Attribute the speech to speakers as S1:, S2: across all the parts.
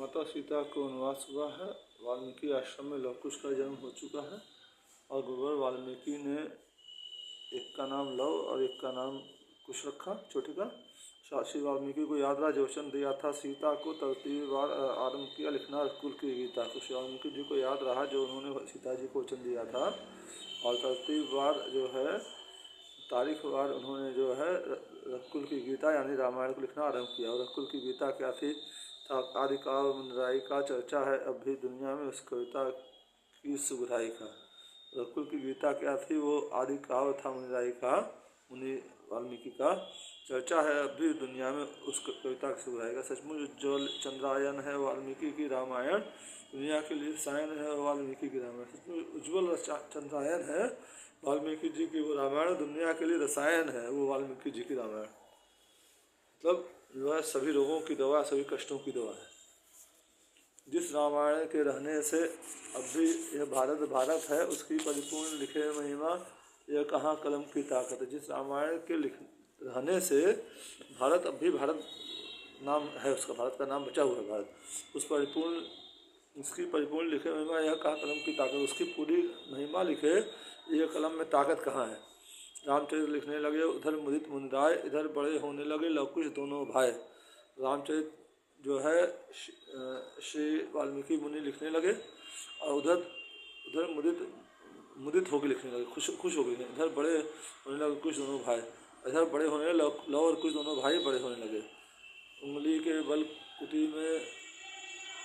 S1: माता सीता को वनवास हुआ है। वाल्मीकि आश्रम में लव कुश का जन्म हो चुका है और गुरुवर वाल्मीकि ने एक का नाम लव और एक का नाम कुश रखा, छोटे का। श्री वाल्मीकि को याद रहा जो वचन दिया था सीता को, तरतीब बार आरंभ किया लिखना रघुकुल की गीता को। श्री वाल्मीकि जी को याद रहा जो उन्होंने सीता जी को वचन दिया था और तरतीब बार जो है तारीख बार उन्होंने जो है रघुकुल की गीता यानी रामायण को लिखना आरंभ किया। और रघुकुल की गीता क्या थी? आदि काव्य मुनिराई का चर्चा है अब भी दुनिया में उस कविता की सुगहराई का। रघुकुल की गीता क्या थी? वो आदि काव्य था मुनिराई का, मुनि वाल्मीकि का। चर्चा है अब भी दुनिया में उस कविता की सुगहराई का। सचमुच उज्ज्वल चंद्रायन है वाल्मीकि की रामायण, दुनिया के लिए रसायन है वाल्मीकि की रामायण। सचमुच उज्ज्वल चंद्रायन है वाल्मीकि जी की वो रामायण, दुनिया के लिए रसायन है वो वाल्मीकि जी की रामायण। मतलब जो है सभी रोगों की दवा, सभी कष्टों की दवा है। जिस रामायण के रहने से अब भी यह भारत है, उसकी परिपूर्ण लिखे महिमा यह कहाँ कलम की ताकत है। जिस रामायण के रहने से भारत अब भी भारत नाम है उसका, भारत का नाम बचा हुआ है भारत। उसकी परिपूर्ण लिखे महिमा यह कहाँ कलम की ताकत, उसकी पूरी महिमा लिखे यह कलम में ताकत कहाँ है। रामचरित लिखने लगे उधर मुदित मुनिराय, इधर बड़े होने लगे लव कुश दोनों भाई। रामचरित जो है श्री वाल्मीकि मुनि लिखने लगे और उधर मुदित होकर लिखने लगे, खुश होकर लिखने। इधर बड़े होने लगे कुश दोनों भाई, इधर बड़े होने लव और कुश दोनों भाई बड़े होने लगे। उंगली के बल कुटी में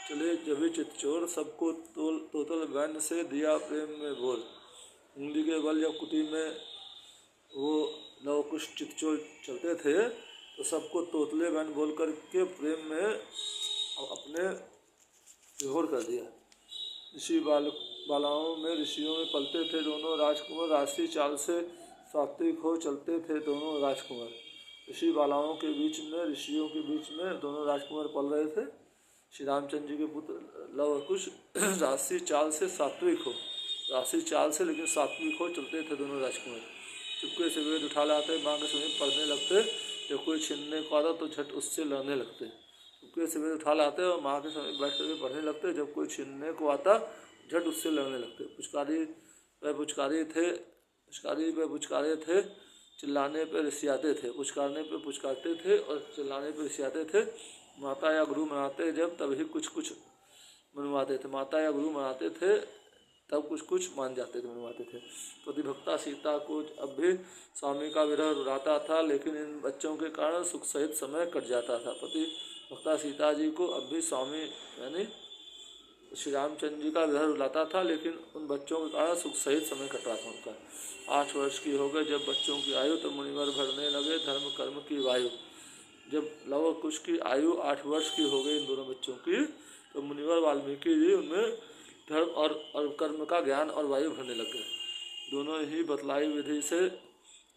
S1: चले जभी चितचोर, सबको तोतल बैन से दिया प्रेम में बोल। उंगली के बल जब कुटी में वो लव कुश चितचोर चलते थे तो सबको तोतले बैन बोल कर के प्रेम में अपने विभोर कर दिया। ऋषि बालाओं में ऋषियों में पलते थे दोनों राजकुमार, राशि चाल से सात्विक हो चलते थे दोनों राजकुमार। ऋषि बालाओं के बीच में, ऋषियों के बीच में दोनों राजकुमार पल रहे थे। श्री रामचंद्र जी के पुत्र लव और कुश राशि चाल से सात्विक हो, राशि चाल से लेकिन सात्विक हो चलते थे दोनों राजकुमार। चुपके से वेद उठा लाते, माँ के समीप पढ़ने लगते, जब कोई छीनने को आता तो झट उससे लड़ने लगते। चुपके से वेद उठा लाते और माँ के समीप बैठ करके पढ़ने लगते, जब कोई छीनने को आता झट उससे लड़ने लगते। पुचकारी पे पुचकारे थे, चिल्लाने पे रिसियाते थे। पुचकारने पे पुचकारते थे और चिल्लाने पे रिसियाते थे। माता या गुरु मनाते जब तभी कुछ मनवाते थे। माता या गुरु मनाते थे तब कुछ मान जाते थे, मनवाते थे। पतिभक्ता सीता को अब भी स्वामी का विरह रुलाता था, लेकिन इन बच्चों के कारण सुख सहित समय कट जाता था। पतिभक्ता सीता जी को अब भी स्वामी यानी श्री रामचंद्र जी का विरह रुलाता था, लेकिन उन बच्चों के कारण सुख सहित समय कट रहा था उनका। 8 वर्ष की हो गए जब बच्चों की आयु, तो मुनिवर भरने लगे धर्म कर्म की वायु। जब लव और कुश की आयु 8 वर्ष की हो गई इन दोनों बच्चों की, तो मुनिवर वाल्मीकि जी उनमें धर्म और कर्म का ज्ञान और वायु भरने लग गए। दोनों ही बतलाई विधि से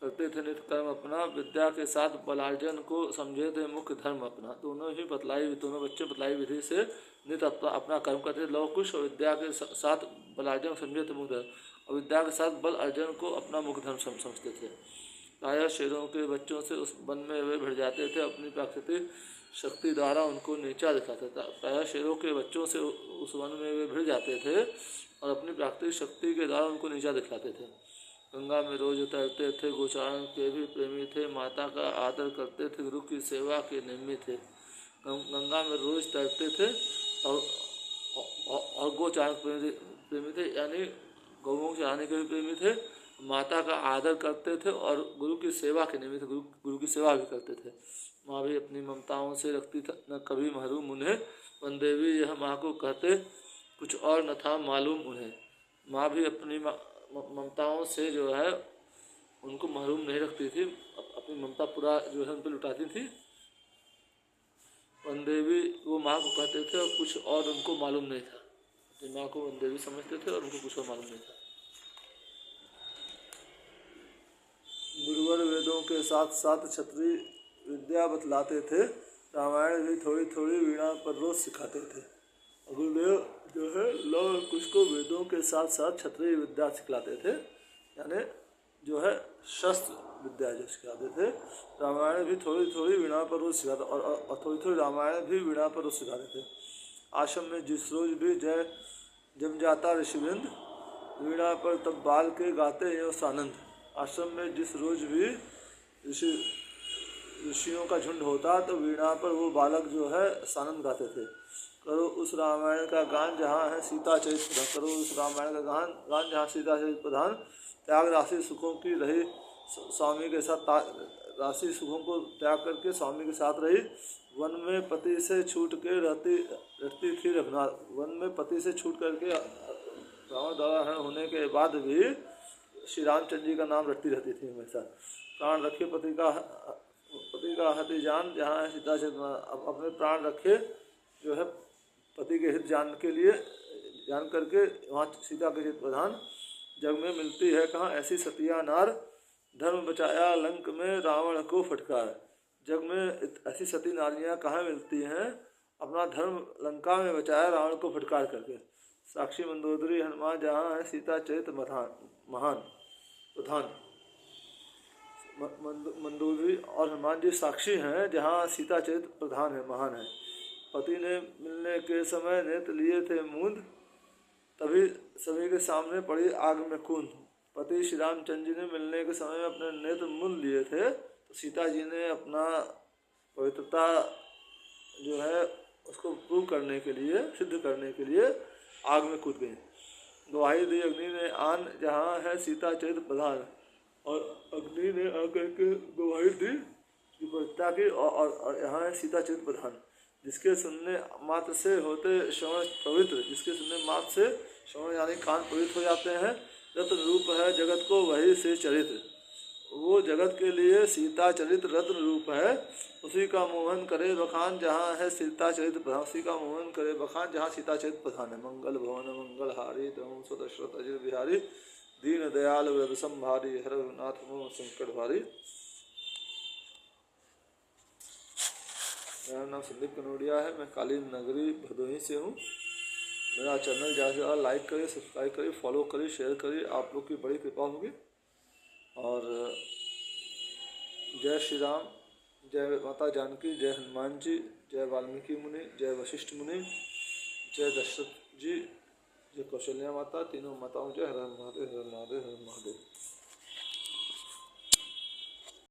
S1: करते थे नित्य कर्म अपना, विद्या के साथ बलार्जन को समझे थे मुख्य धर्म अपना। दोनों बच्चे बतलाई विधि से नित्य अपना कर्म करते थे। लव कुश और विद्या के साथ बलार्जन समझे थे मुख्य धर्म, और विद्या के साथ बल अर्जन को अपना मुख्य धर्म समझते थे। प्रायः शेरों के बच्चों से उस वन में वे भिड़ जाते थे, अपनी प्राकृतिक शक्ति द्वारा उनको नीचा दिखाते थे। प्रायः शेरों के बच्चों से उस वन में वे भिड़ जाते थे और अपनी प्राकृतिक शक्ति के द्वारा उनको नीचा दिखाते थे। गंगा में रोज तैरते थे, गोचारण के भी प्रेमी थे, माता का आदर करते थे, गुरु की सेवा के नियमी थे। गंगा में रोज तैरते थे और गोचारण प्रेमी थे, यानी गौओं के चराने के भी प्रेमी थे, माता का आदर करते थे और गुरु की सेवा के नियमित गुरु की सेवा भी करते थे। माँ भी अपनी ममताओं से रखती न कभी महरूम उन्हें, वनदेवी यह माँ को कहते कुछ और न था मालूम उन्हें। माँ भी अपनी ममताओं से जो है उनको महरूम नहीं रखती थी, अपनी ममता पूरा जो है उन पर लुटाती थी। वनदेवी वो माँ को कहते थे और कुछ और उनको मालूम नहीं था। अपनी माँ को वनदेवी समझते थे और उनको कुछ और मालूम नहीं था। गुरुवर वेदों के साथ साथ क्षत्रिय विद्या बतलाते थे, रामायण भी थोड़ी थोड़ी वीणा पर रोज सिखाते थे। गुरुदेव जो है लव और कुश को वेदों के साथ साथ क्षत्रिय विद्या सिखलाते थे, यानी जो है शस्त्र विद्या जो सिखाते थे। रामायण भी थोड़ी थोड़ी वीणा पर रोज सिखाते और थोड़ी थोड़ी रामायण भी वीणा पर रोज सिखाते थे। आश्रम में जिस रोज भी जय जम जाता ऋषिवृंद, वीणा पर तब बाल के गाते यो सानंद। आश्रम में जिस रोज भी ऋषियों का झुंड होता तो वीणा पर वो बालक जो है सानंद गाते थे। करो उस रामायण का गान जहाँ है सीता चरित प्रधान, करो उस रामायण का गान जहाँ सीता चरित प्रधान। त्याग राशि सुखों की रही स्वामी के साथ, राशि सुखों को त्याग करके स्वामी के साथ रही। वन में पति से छूट के रहती थी रघुनाथ, वन में पति से छूट करके रावण द्वारा हरण होने के बाद भी श्री रामचंद्र जी का नाम रटती रहती थी हमेशा। प्राण रखे पति का हति जान, जहाँ है सीता चरित, अपने प्राण रखे जो है पति के हित जान करके वहाँ सीता के चित प्रधान। जग में मिलती है कहाँ ऐसी सतिया नार, धर्म बचाया लंक में रावण को फटकार। जग में ऐसी सती नारियाँ कहाँ मिलती हैं, अपना धर्म लंका में बचाया रावण को फटकार करके। साक्षी मंदोदरी हनुमान जहाँ है सीता चरित महान प्रधान। मंदोदरी और हनुमान जी साक्षी हैं जहाँ सीता चरित प्रधान है, महान है। पति ने मिलने के समय नेत्र लिए थे मूंद, तभी सभी के सामने पड़ी आग में कूद। पति श्री रामचंद्र जी ने मिलने के समय में अपने नेत्र मूंद लिए थे तो सीता जी ने अपना पवित्रता जो है उसको प्रूव करने के लिए, सिद्ध करने के लिए आग में कूद गई। गवाही दी अग्नि ने आन, जहाँ है सीता चरित प्रधान, और अग्नि ने आकर के गवाही दी पवित्रता की, और यहाँ है सीता चरित प्रधान। जिसके सुनने मात्र से होते श्रवण पवित्र, जिसके सुनने मात्र से श्रवण यानी कान पवित्र हो जाते हैं। रत्न रूप है जगत को वही से चरित्र, वो जगत के लिए सीता चरित रत्न रूप है। उसी का मोहन करे बखान, जहाँ है सीता चरित प्रधान, उसी का मोहन करे बखान जहाँ सीता चरित प्रधान है। मंगल भवन मंगल हारी, दंश दशरथ अजय बिहारी, दीन दयाल वृद संभारी, हर नाथ मोह संकट भारी। मेरा नाम संदीप कनोडिया है, मैं कालीन नगरी भदोही से हूँ। मेरा चैनल ज़्यादा से ज़्यादा लाइक करिए, सब्सक्राइब करिए, फॉलो करिए, शेयर करिए, आप लोग की बड़ी कृपा होगी। और जय श्री राम, जय माता जानकी, जय हनुमान जी, जय वाल्मीकि मुनि, जय वशिष्ठ मुनि, जय दशरथ जी, जय कौशल्या माता, तीनों माताओं जय। हर हर महादेव, हर महादेव, हर महादेव।